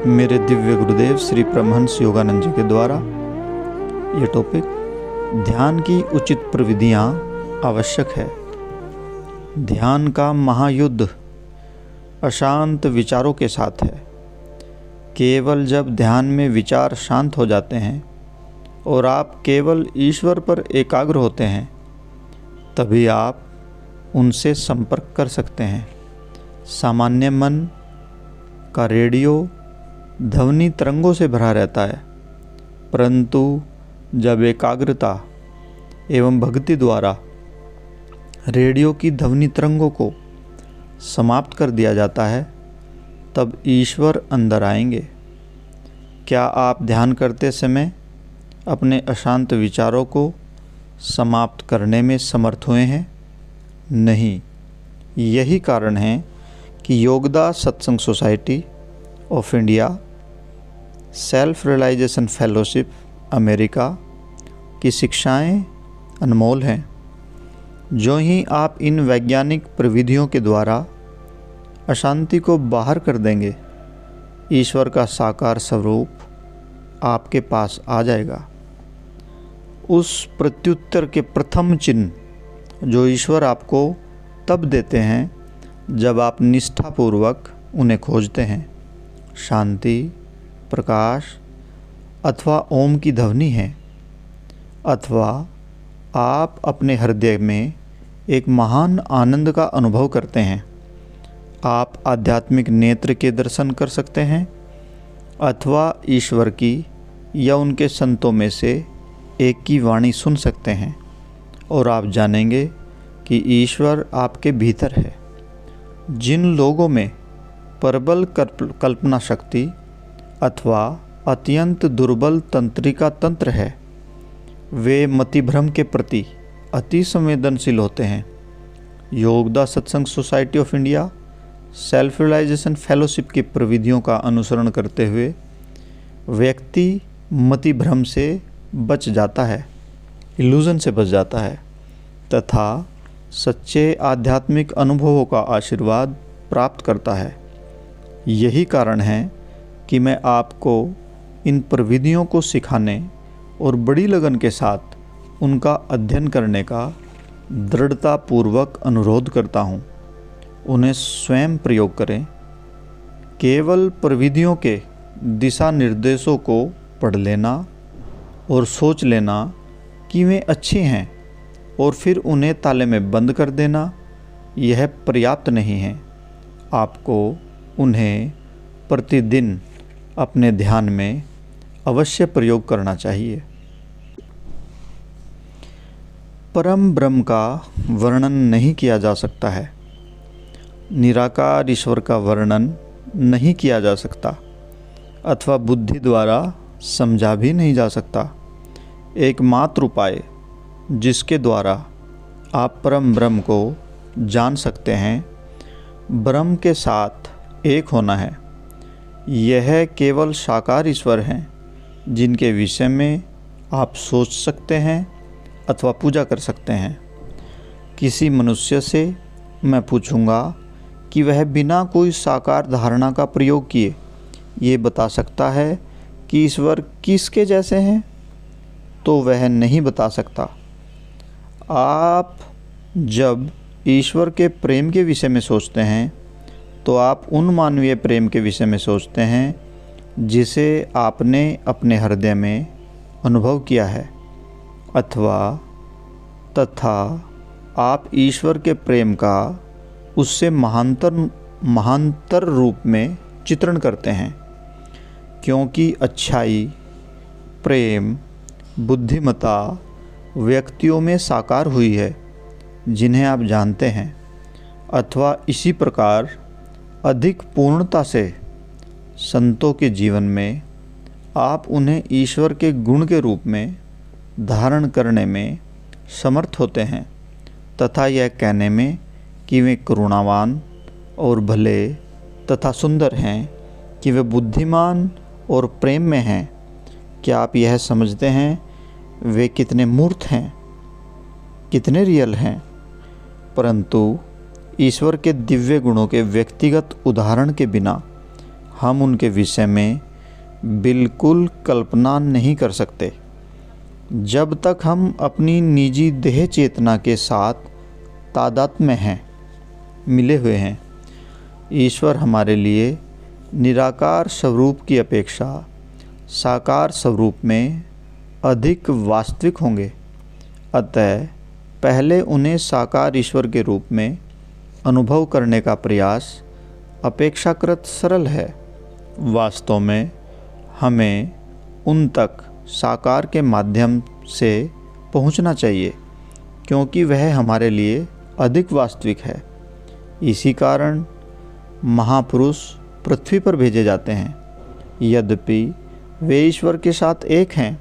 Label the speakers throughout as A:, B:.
A: मेरे दिव्य गुरुदेव श्री परमहंस योगानंद जी के द्वारा ये टॉपिक ध्यान की उचित प्रविधियाँ आवश्यक है। ध्यान का महायुद्ध अशांत विचारों के साथ है। केवल जब ध्यान में विचार शांत हो जाते हैं और आप केवल ईश्वर पर एकाग्र होते हैं, तभी आप उनसे संपर्क कर सकते हैं। सामान्य मन का रेडियो ध्वनि तरंगों से भरा रहता है, परंतु जब एकाग्रता एवं भक्ति द्वारा रेडियो की ध्वनि तरंगों को समाप्त कर दिया जाता है, तब ईश्वर अंदर आएंगे। क्या आप ध्यान करते समय अपने अशांत विचारों को समाप्त करने में समर्थ हुए हैं? नहीं। यही कारण है कि Yogoda Satsanga Society of India, Self Realization Fellowship America की शिक्षाएं अनमोल हैं। जो ही आप इन वैज्ञानिक प्रविधियों के द्वारा अशांति को बाहर कर देंगे, ईश्वर का साकार स्वरूप आपके पास आ जाएगा। उस प्रत्युत्तर के प्रथम चिन्ह जो ईश्वर आपको तब देते हैं जब आप निष्ठापूर्वक उन्हें खोजते हैं। शांति, प्रकाश अथवा ओम की ध्वनि है, अथवा आप अपने हृदय में एक महान आनंद का अनुभव करते हैं। आप आध्यात्मिक नेत्र के दर्शन कर सकते हैं, अथवा ईश्वर की या उनके संतों में से एक की वाणी सुन सकते हैं और आप जानेंगे कि ईश्वर आपके भीतर है। जिन लोगों में प्रबल कल्पना शक्ति अथवा अत्यंत दुर्बल तंत्रिका तंत्र है, वे मतिभ्रम के प्रति अति संवेदनशील होते हैं। Yogoda Satsanga Society of India Self Realization Fellowship की प्रविधियों का अनुसरण करते हुए व्यक्ति मतिभ्रम से बच जाता है, इल्यूजन से बच जाता है, तथा सच्चे आध्यात्मिक अनुभवों का आशीर्वाद प्राप्त करता है। यही कारण है कि मैं आपको इन प्रविधियों को सिखाने और बड़ी लगन के साथ उनका अध्ययन करने का दृढ़तापूर्वक अनुरोध करता हूँ। उन्हें स्वयं प्रयोग करें। केवल प्रविधियों के दिशा निर्देशों को पढ़ लेना और सोच लेना कि वे अच्छे हैं और फिर उन्हें ताले में बंद कर देना, यह पर्याप्त नहीं है। आपको उन्हें प्रतिदिन अपने ध्यान में अवश्य प्रयोग करना चाहिए। परम ब्रह्म का वर्णन नहीं किया जा सकता है। निराकार ईश्वर का वर्णन नहीं किया जा सकता, अथवा बुद्धि द्वारा समझा भी नहीं जा सकता। एकमात्र उपाय जिसके द्वारा आप परम ब्रह्म को जान सकते हैं, ब्रह्म के साथ एक होना है। यह केवल साकार ईश्वर हैं जिनके विषय में आप सोच सकते हैं अथवा पूजा कर सकते हैं। किसी मनुष्य से मैं पूछूंगा कि वह बिना कोई साकार धारणा का प्रयोग किए ये बता सकता है कि ईश्वर किसके जैसे हैं, तो वह नहीं बता सकता। आप जब ईश्वर के प्रेम के विषय में सोचते हैं, तो आप उन मानवीय प्रेम के विषय में सोचते हैं जिसे आपने अपने हृदय में अनुभव किया है, तथा आप ईश्वर के प्रेम का उससे महानतर रूप में चित्रण करते हैं। क्योंकि अच्छाई, प्रेम, बुद्धिमत्ता व्यक्तियों में साकार हुई है जिन्हें आप जानते हैं, अथवा इसी प्रकार अधिक पूर्णता से संतों के जीवन में आप उन्हें ईश्वर के गुण के रूप में धारण करने में समर्थ होते हैं, तथा यह कहने में कि वे करुणावान और भले तथा सुंदर हैं, कि वे बुद्धिमान और प्रेम में हैं। क्या आप यह समझते हैं वे कितने मूर्त हैं, कितने रियल हैं? परंतु ईश्वर के दिव्य गुणों के व्यक्तिगत उदाहरण के बिना हम उनके विषय में बिल्कुल कल्पना नहीं कर सकते। जब तक हम अपनी निजी देह चेतना के साथ तादात्म्य में हैं, मिले हुए हैं, ईश्वर हमारे लिए निराकार स्वरूप की अपेक्षा साकार स्वरूप में अधिक वास्तविक होंगे। अतः पहले उन्हें साकार ईश्वर के रूप में अनुभव करने का प्रयास अपेक्षाकृत सरल है। वास्तव में हमें उन तक साकार के माध्यम से पहुंचना चाहिए, क्योंकि वह हमारे लिए अधिक वास्तविक है। इसी कारण महापुरुष पृथ्वी पर भेजे जाते हैं। यद्यपि वे ईश्वर के साथ एक हैं,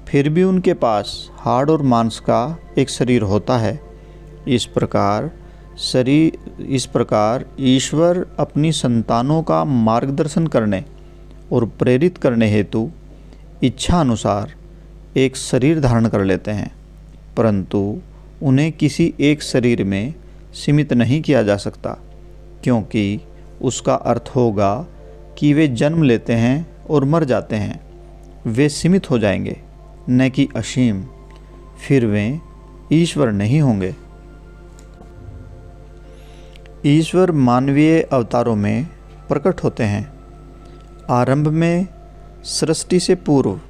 A: फिर भी उनके पास हाड़ और मांस का एक शरीर होता है। इस प्रकार ईश्वर अपनी संतानों का मार्गदर्शन करने और प्रेरित करने हेतु इच्छा अनुसार एक शरीर धारण कर लेते हैं, परंतु उन्हें किसी एक शरीर में सीमित नहीं किया जा सकता, क्योंकि उसका अर्थ होगा कि वे जन्म लेते हैं और मर जाते हैं। वे सीमित हो जाएंगे, न कि असीम। फिर वे ईश्वर नहीं होंगे। ईश्वर मानवीय अवतारों में प्रकट होते हैं। आरंभ में सृष्टि से पूर्व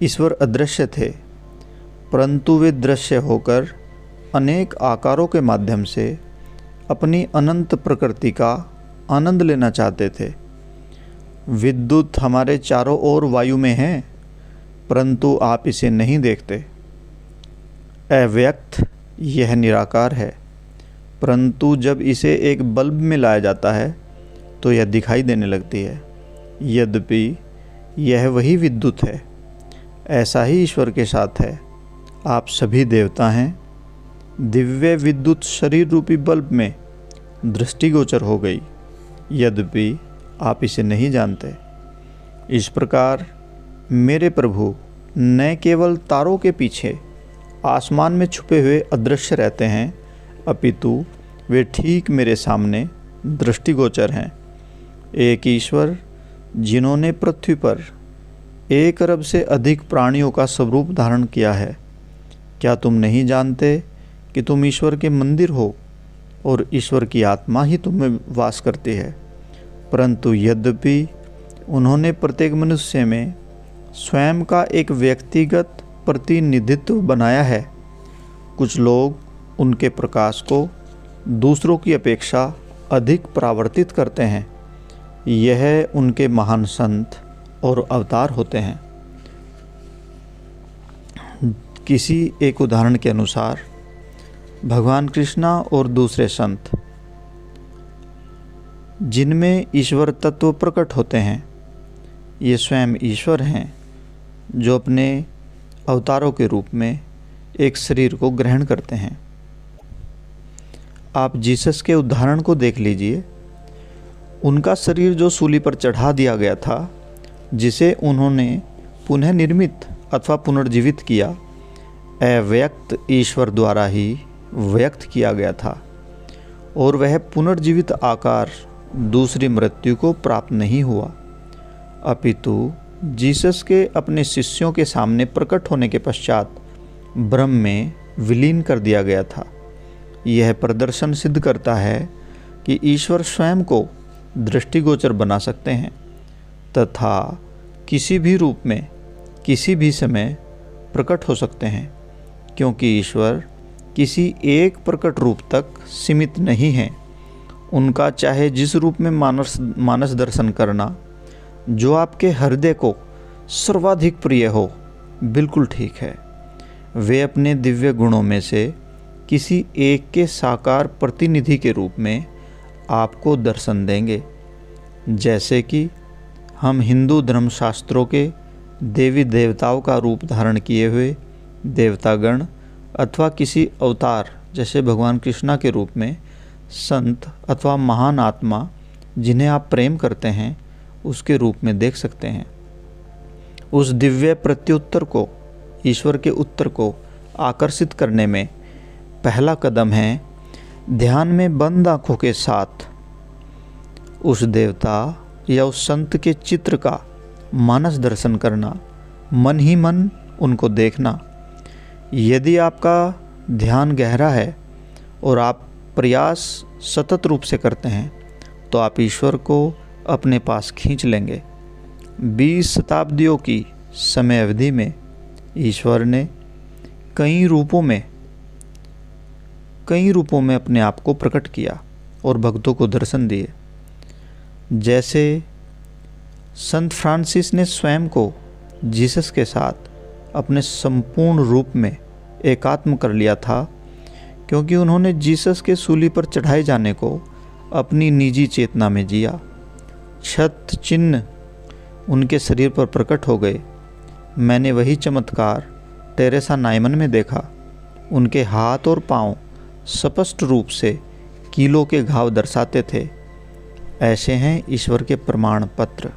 A: ईश्वर अदृश्य थे, परंतु वे दृश्य होकर अनेक आकारों के माध्यम से अपनी अनंत प्रकृति का आनंद लेना चाहते थे। विद्युत हमारे चारों ओर वायु में है, परंतु आप इसे नहीं देखते। अव्यक्त यह निराकार है, परंतु जब इसे एक बल्ब में लाया जाता है तो यह दिखाई देने लगती है। यद्यपि यह वही विद्युत है। ऐसा ही ईश्वर के साथ है। आप सभी देवता हैं। दिव्य विद्युत शरीर रूपी बल्ब में दृष्टिगोचर हो गई, यद्यपि आप इसे नहीं जानते। इस प्रकार मेरे प्रभु न केवल तारों के पीछे आसमान में छुपे हुए अदृश्य रहते हैं, अपितु वे ठीक मेरे सामने दृष्टिगोचर हैं। एक ईश्वर जिन्होंने पृथ्वी पर 1 अरब से अधिक प्राणियों का स्वरूप धारण किया है। क्या तुम नहीं जानते कि तुम ईश्वर के मंदिर हो और ईश्वर की आत्मा ही तुम में वास करती है? परंतु यद्यपि उन्होंने प्रत्येक मनुष्य में स्वयं का एक व्यक्तिगत प्रतिनिधित्व बनाया है, कुछ लोग उनके प्रकाश को दूसरों की अपेक्षा अधिक परावर्तित करते हैं। यह उनके महान संत और अवतार होते हैं। किसी एक उदाहरण के अनुसार भगवान कृष्णा और दूसरे संत जिनमें ईश्वर तत्व प्रकट होते हैं, ये स्वयं ईश्वर हैं जो अपने अवतारों के रूप में एक शरीर को ग्रहण करते हैं। आप जीसस के उदाहरण को देख लीजिए। उनका शरीर जो सूली पर चढ़ा दिया गया था, जिसे उन्होंने पुनः निर्मित अथवा पुनर्जीवित किया, अव्यक्त ईश्वर द्वारा ही व्यक्त किया गया था, और वह पुनर्जीवित आकार दूसरी मृत्यु को प्राप्त नहीं हुआ, अपितु जीसस के अपने शिष्यों के सामने प्रकट होने के पश्चात ब्रह्म में विलीन कर दिया गया था। यह प्रदर्शन सिद्ध करता है कि ईश्वर स्वयं को दृष्टिगोचर बना सकते हैं तथा किसी भी रूप में किसी भी समय प्रकट हो सकते हैं, क्योंकि ईश्वर किसी एक प्रकट रूप तक सीमित नहीं है। उनका चाहे जिस रूप में मानस दर्शन करना जो आपके हृदय को सर्वाधिक प्रिय हो, बिल्कुल ठीक है। वे अपने दिव्य गुणों में से किसी एक के साकार प्रतिनिधि के रूप में आपको दर्शन देंगे। जैसे कि हम हिंदू धर्मशास्त्रों के देवी देवताओं का रूप धारण किए हुए देवतागण अथवा किसी अवतार जैसे भगवान कृष्णा के रूप में संत अथवा महान आत्मा जिन्हें आप प्रेम करते हैं, उसके रूप में देख सकते हैं। उस दिव्य प्रत्युत्तर को, ईश्वर के उत्तर को आकर्षित करने में पहला कदम है ध्यान में बंद आँखों के साथ उस देवता या उस संत के चित्र का मानस दर्शन करना, मन ही मन उनको देखना। यदि आपका ध्यान गहरा है और आप प्रयास सतत रूप से करते हैं तो आप ईश्वर को अपने पास खींच लेंगे। 20 शताब्दियों की समय अवधि में ईश्वर ने कई रूपों में अपने आप को प्रकट किया और भक्तों को दर्शन दिए। जैसे संत फ्रांसिस ने स्वयं को जीसस के साथ अपने संपूर्ण रूप में एकात्म कर लिया था, क्योंकि उन्होंने जीसस के सूली पर चढ़ाए जाने को अपनी निजी चेतना में जिया। क्षत चिन्ह उनके शरीर पर प्रकट हो गए। मैंने वही चमत्कार टेरेसा नाइमन में देखा। उनके हाथ और पांव स्पष्ट रूप से कीलों के घाव दर्शाते थे। ऐसे हैं ईश्वर के प्रमाण पत्र।